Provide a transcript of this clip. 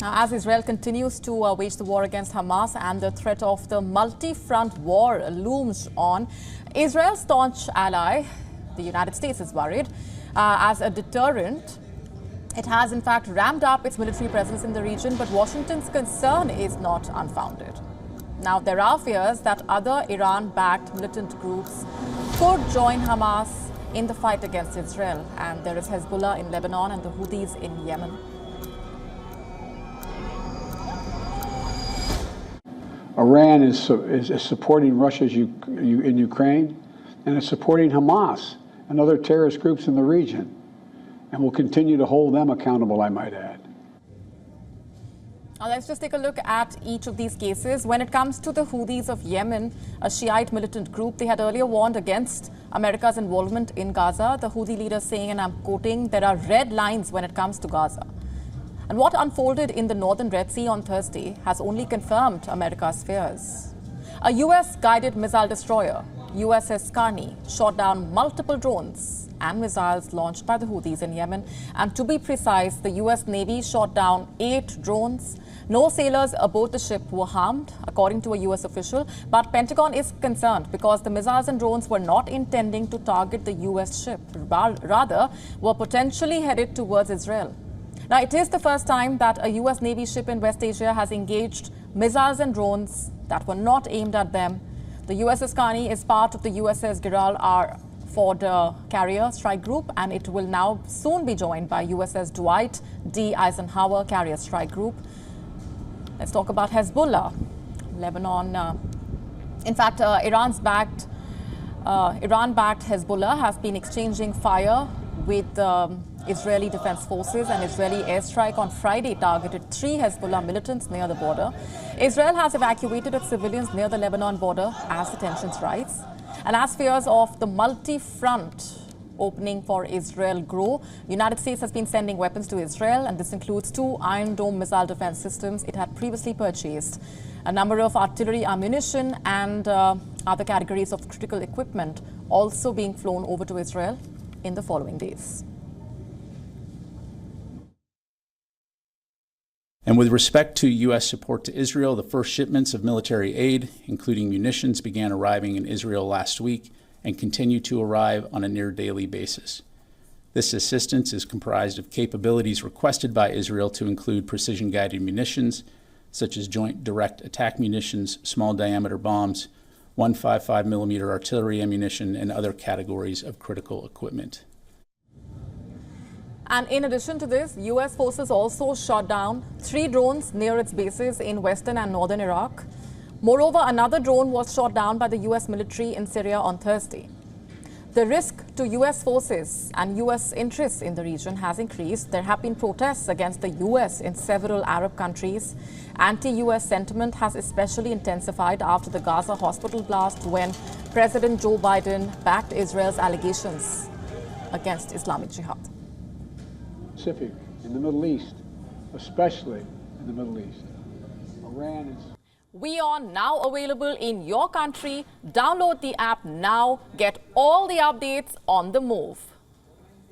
Now, as Israel continues to wage the war against Hamas and the threat of the multi-front war looms on, Israel's staunch ally, the United States, is worried. As a deterrent, it has in fact ramped up its military presence in the region, but Washington's concern is not unfounded. Now, there are fears that other Iran-backed militant groups could join Hamas in the fight against Israel. And there is Hezbollah in Lebanon and the Houthis in Yemen. Iran is supporting Russia in Ukraine, and is supporting Hamas and other terrorist groups in the region, and will continue to hold them accountable, I might add. Now let's just take a look at each of these cases. When it comes to the Houthis of Yemen, a Shiite militant group, they had earlier warned against America's involvement in Gaza. The Houthi leader saying, and I'm quoting, "There are red lines when it comes to Gaza." And what unfolded in the northern Red Sea on Thursday has only confirmed America's fears. A US-guided missile destroyer, USS Carney, shot down multiple drones and missiles launched by the Houthis in Yemen. And to be precise, the US Navy shot down 8 drones. No sailors aboard the ship were harmed, according to a US official. But Pentagon is concerned because the missiles and drones were not intending to target the US ship, rather were potentially headed towards Israel. Now, it is the first time that a US Navy ship in West Asia has engaged missiles and drones that were not aimed at them. The USS Carney is part of the USS Gerald R. Ford carrier strike group, and it will now soon be joined by USS Dwight D. Eisenhower carrier strike group. Let's talk about Hezbollah, Lebanon. In fact, Iran-backed Hezbollah has been exchanging fire with Israeli Defense Forces. An Israeli airstrike on Friday targeted 3 Hezbollah militants near the border. Israel has evacuated its civilians near the Lebanon border as the tensions rise. And as fears of the multi-front opening for Israel grow, the United States has been sending weapons to Israel, and this includes 2 Iron Dome missile defense systems it had previously purchased, a number of artillery ammunition and other categories of critical equipment also being flown over to Israel in the following days. And with respect to U.S. support to Israel, the first shipments of military aid, including munitions, began arriving in Israel last week and continue to arrive on a near daily basis. This assistance is comprised of capabilities requested by Israel to include precision-guided munitions, such as joint direct attack munitions, small diameter bombs, 155 millimeter artillery ammunition, and other categories of critical equipment. And in addition to this, U.S. forces also shot down 3 drones near its bases in western and northern Iraq. Moreover, another drone was shot down by the U.S. military in Syria on Thursday. The risk to U.S. forces and U.S. interests in the region has increased. There have been protests against the U.S. in several Arab countries. Anti-U.S. sentiment has especially intensified after the Gaza hospital blast, when President Joe Biden backed Israel's allegations against Islamic Jihad. Pacific, in the Middle East, especially in the Middle East. Iran is... WION now available in your country. Download the app now. Get all the updates on the move.